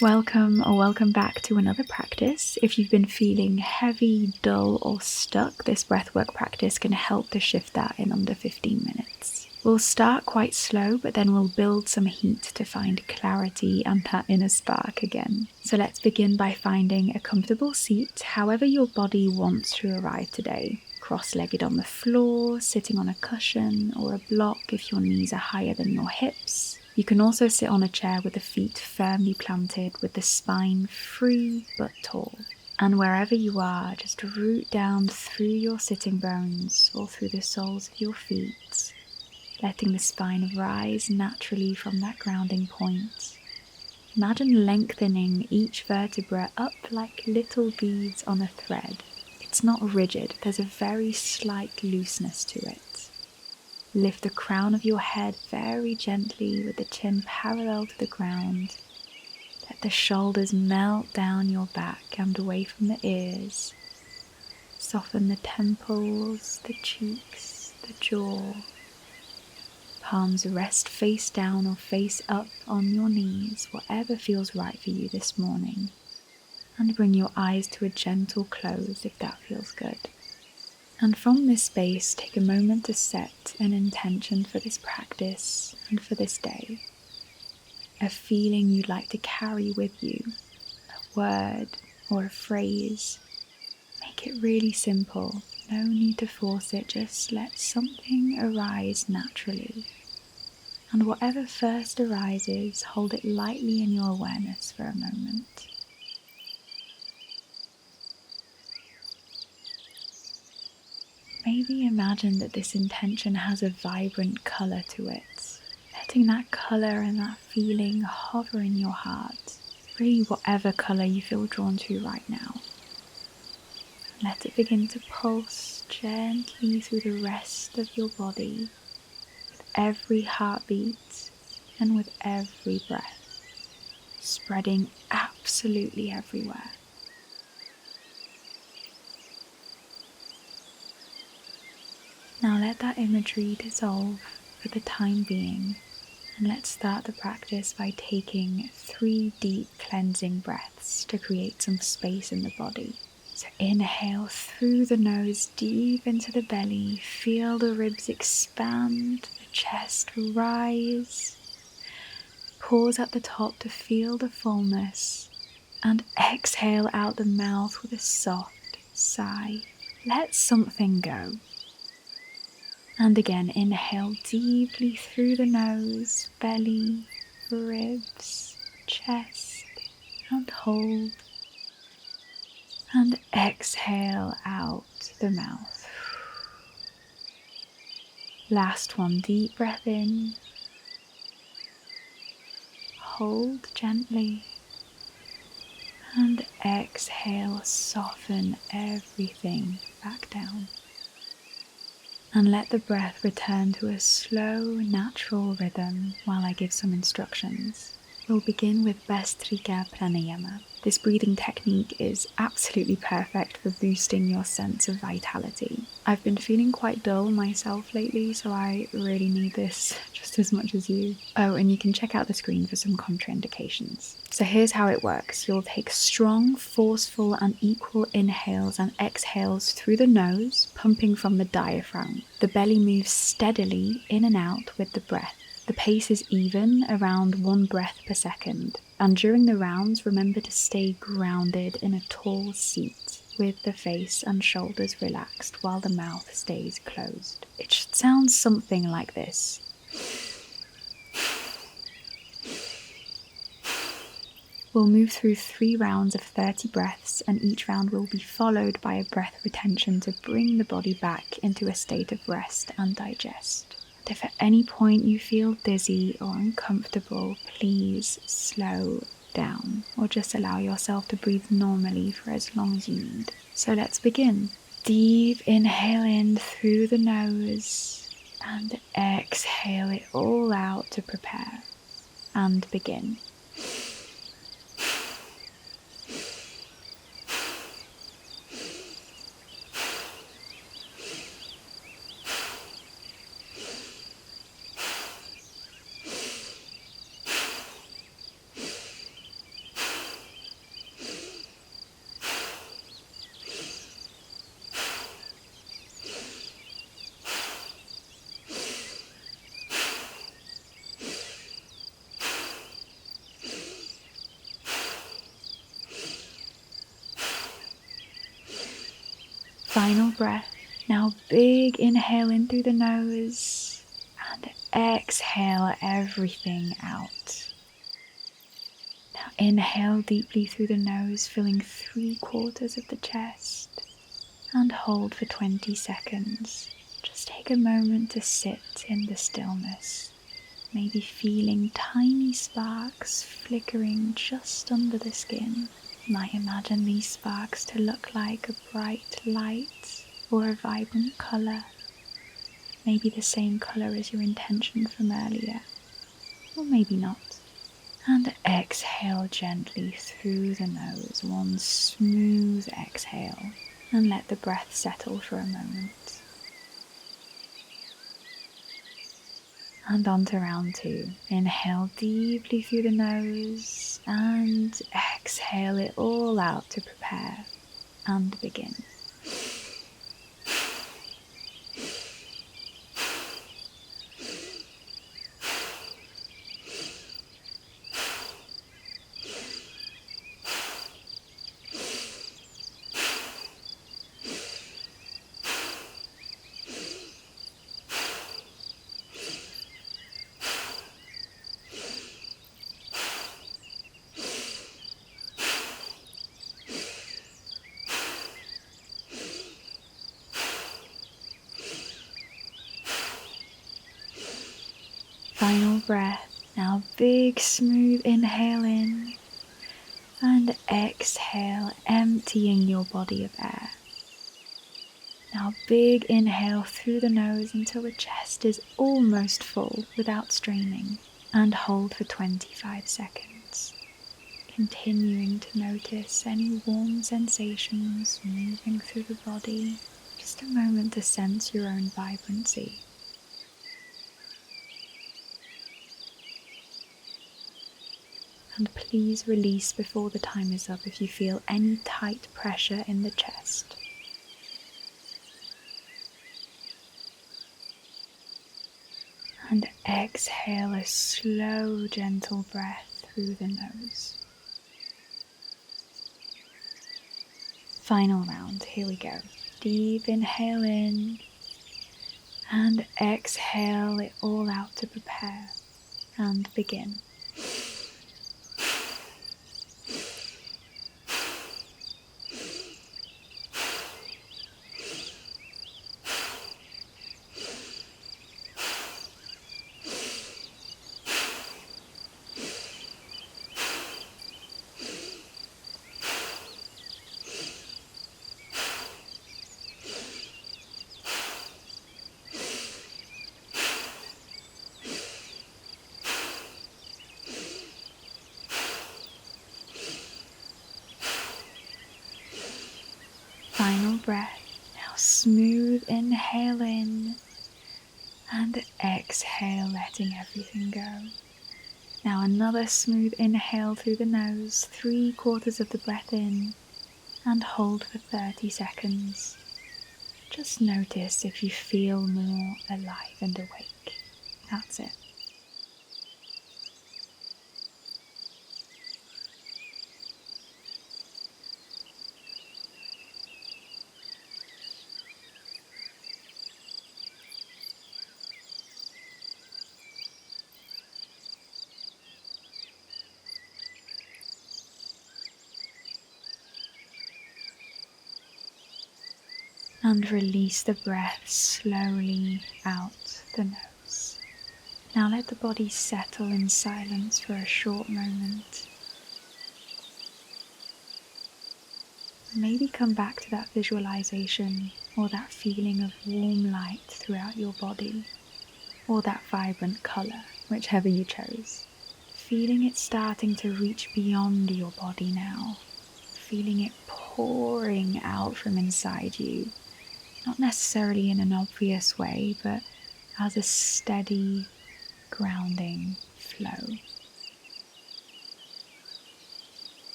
Welcome or welcome back to another practice. If you've been feeling heavy, dull or stuck, this breathwork practice can help to shift that in under 15 minutes. We'll start quite slow, but then we'll build some heat to find clarity and that inner spark again. So let's begin by finding a comfortable seat, however your body wants to arrive today. Cross-legged on the floor, sitting on a cushion or a block if your knees are higher than your hips. You can also sit on a chair with the feet firmly planted, with the spine free but tall. And wherever you are, just root down through your sitting bones or through the soles of your feet, letting the spine rise naturally from that grounding point. Imagine lengthening each vertebra up like little beads on a thread. It's not rigid, there's a very slight looseness to it. Lift the crown of your head very gently with the chin parallel to the ground. Let the shoulders melt down your back and away from the ears. Soften the temples, the cheeks, the jaw. Palms rest face down or face up on your knees, whatever feels right for you this morning. And bring your eyes to a gentle close if that feels good. And from this space, take a moment to set an intention for this practice and for this day. A feeling you'd like to carry with you, a word or a phrase. Make it really simple, no need to force it, just let something arise naturally. And whatever first arises, hold it lightly in your awareness for a moment. Maybe imagine that this intention has a vibrant colour to it, letting that colour and that feeling hover in your heart, really whatever colour you feel drawn to right now. Let it begin to pulse gently through the rest of your body, with every heartbeat and with every breath, spreading absolutely everywhere. Now let that imagery dissolve for the time being, and let's start the practice by taking 3 deep cleansing breaths to create some space in the body. So inhale through the nose deep into the belly, feel the ribs expand, the chest rise. Pause at the top to feel the fullness, and exhale out the mouth with a soft sigh. Let something go. And again, inhale deeply through the nose, belly, ribs, chest, and hold. And exhale out the mouth. Last one, deep breath in. Hold gently. And exhale, soften everything back down. And let the breath return to a slow, natural rhythm while I give some instructions. We'll begin with Bhastrika Pranayama. This breathing technique is absolutely perfect for boosting your sense of vitality. I've been feeling quite dull myself lately, so I really need this just as much as you. Oh, and you can check out the screen for some contraindications. So here's how it works. You'll take strong, forceful and equal inhales and exhales through the nose, pumping from the diaphragm. The belly moves steadily in and out with the breath. The pace is even, around 1 breath per second. And during the rounds, remember to stay grounded in a tall seat with the face and shoulders relaxed while the mouth stays closed. It should sound something like this. We'll move through 3 rounds of 30 breaths, and each round will be followed by a breath retention to bring the body back into a state of rest and digest. If at any point you feel dizzy or uncomfortable, please slow down or just allow yourself to breathe normally for as long as you need. So let's begin. Deep inhale in through the nose and exhale it all out to prepare and begin. Final breath. Now big inhale in through the nose and exhale everything out. Now inhale deeply through the nose, filling 3/4 of the chest, and hold for 20 seconds. Just take a moment to sit in the stillness, maybe feeling tiny sparks flickering just under the skin. You might imagine these sparks to look like a bright light or a vibrant colour, maybe the same colour as your intention from earlier, or maybe not. And exhale gently through the nose, one smooth exhale, and let the breath settle for a moment. And on to round 2. Inhale deeply through the nose and exhale it all out to prepare and begin. Final breath. Now big smooth inhale in and exhale, emptying your body of air. Now big inhale through the nose until the chest is almost full without straining, and hold for 25 seconds. Continuing to notice any warm sensations moving through the body. Just a moment to sense your own vibrancy. And please release before the time is up if you feel any tight pressure in the chest. And exhale a slow, gentle breath through the nose. Final round, here we go. Deep inhale in and exhale it all out to prepare and begin. Final breath. Now smooth inhale in and exhale, letting everything go. Now another smooth inhale through the nose, 3/4 of the breath in, and hold for 30 seconds. Just notice if you feel more alive and awake. That's it. And release the breath slowly out the nose. Now let the body settle in silence for a short moment. Maybe come back to that visualization or that feeling of warm light throughout your body, or that vibrant colour, whichever you chose. Feeling it starting to reach beyond your body now. Feeling it pouring out from inside you. Not necessarily in an obvious way, but as a steady, grounding flow.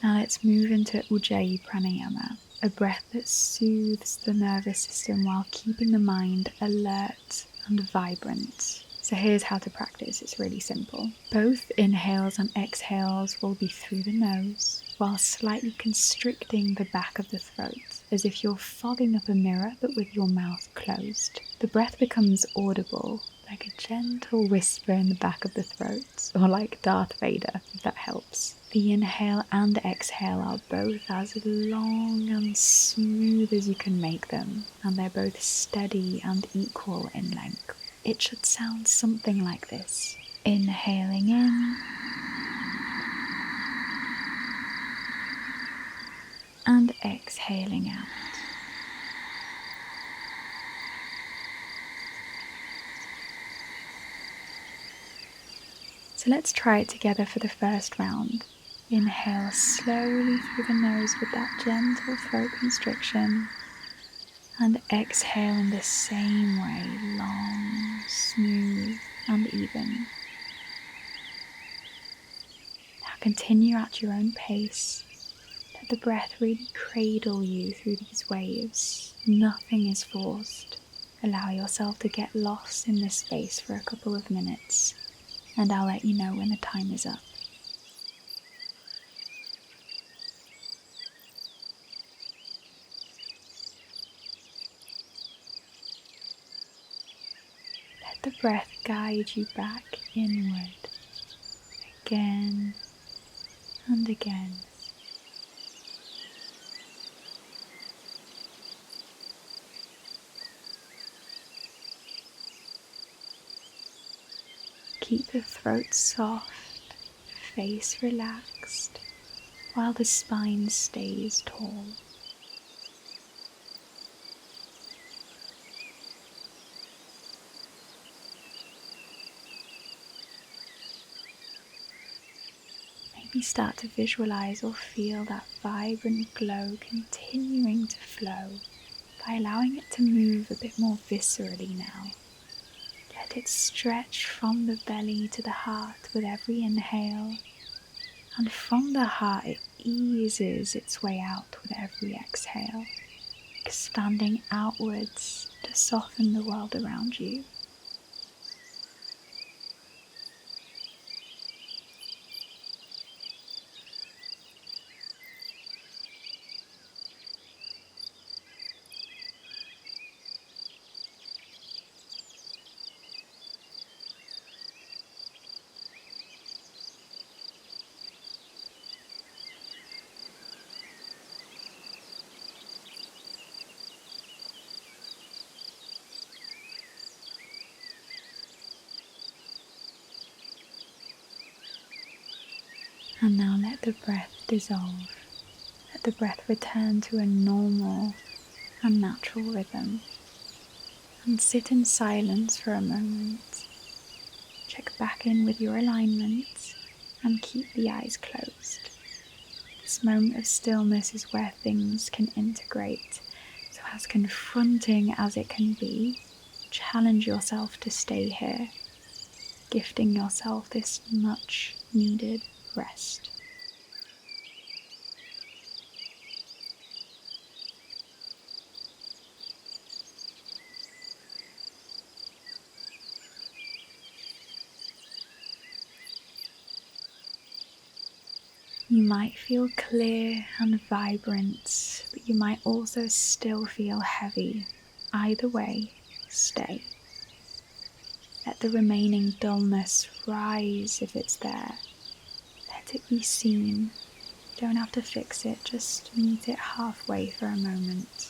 Now let's move into Ujjayi Pranayama, a breath that soothes the nervous system while keeping the mind alert and vibrant. So here's how to practice. It's really simple. Both inhales and exhales will be through the nose, while slightly constricting the back of the throat, as if you're fogging up a mirror but with your mouth closed. The breath becomes audible, like a gentle whisper in the back of the throat, or like Darth Vader, if that helps. The inhale and exhale are both as long and smooth as you can make them, and they're both steady and equal in length. It should sound something like this. Inhaling in and exhaling out. So let's try it together for the first round. Inhale slowly through the nose with that gentle throat constriction, and exhale in the same way, long, smooth and even. Now continue at your own pace. Let the breath really cradle you through these waves. Nothing is forced. Allow yourself to get lost in this space for a couple of minutes, and I'll let you know when the time is up. Let the breath guide you back inward, again and again. Keep the throat soft, face relaxed, while the spine stays tall. Maybe start to visualize or feel that vibrant glow continuing to flow by allowing it to move a bit more viscerally now. Let it stretch from the belly to the heart with every inhale, and from the heart it eases its way out with every exhale, expanding outwards to soften the world around you. And now let the breath dissolve. Let the breath return to a normal and natural rhythm. And sit in silence for a moment. Check back in with your alignment and keep the eyes closed. This moment of stillness is where things can integrate. So as confronting as it can be, challenge yourself to stay here, gifting yourself this much needed rest. You might feel clear and vibrant, but you might also still feel heavy. Either way, stay. Let the remaining dullness rise if it's there. Let it be seen. You don't have to fix it, just meet it halfway for a moment.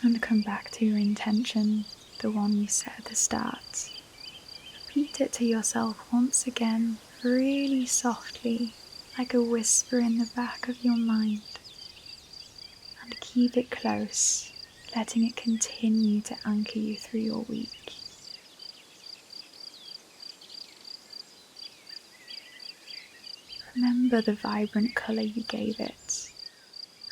And come back to your intention, the one you set at the start. Repeat it to yourself once again, really softly, like a whisper in the back of your mind. And keep it close, letting it continue to anchor you through your week. Remember the vibrant colour you gave it,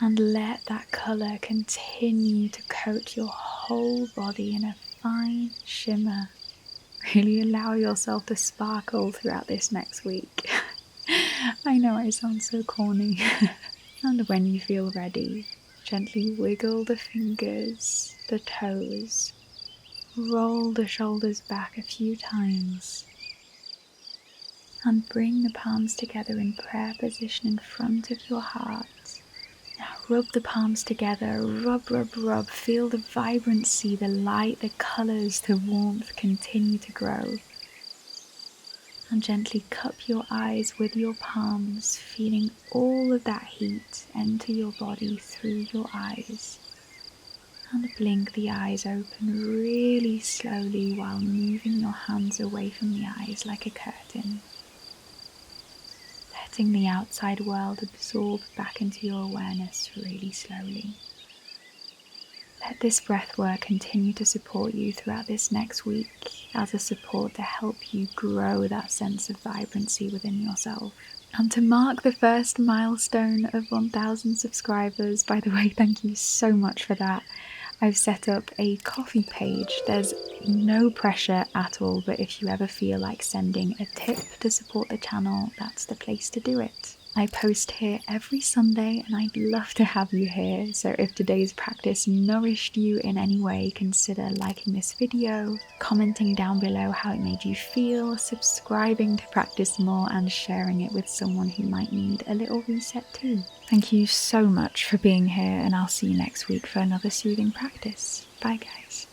and let that colour continue to coat your whole body in a fine shimmer. Really allow yourself to sparkle throughout this next week. I know I sound so corny. And when you feel ready, gently wiggle the fingers, the toes, roll the shoulders back a few times, and bring the palms together in prayer position in front of your heart. Now rub the palms together, rub, rub, rub. Feel the vibrancy, the light, the colours, the warmth continue to grow. And gently cup your eyes with your palms, feeling all of that heat enter your body through your eyes. And blink the eyes open really slowly while moving your hands away from the eyes like a curtain. Letting the outside world absorb back into your awareness really slowly. Let this breath work continue to support you throughout this next week as a support to help you grow that sense of vibrancy within yourself. And to mark the first milestone of 1,000 subscribers, by the way, thank you so much for that. I've set up a coffee page. There's no pressure at all, but if you ever feel like sending a tip to support the channel, that's the place to do it. I post here every Sunday and I'd love to have you here, so if today's practice nourished you in any way, consider liking this video, commenting down below how it made you feel, subscribing to practice more, and sharing it with someone who might need a little reset too. Thank you so much for being here, and I'll see you next week for another soothing practice. Bye guys.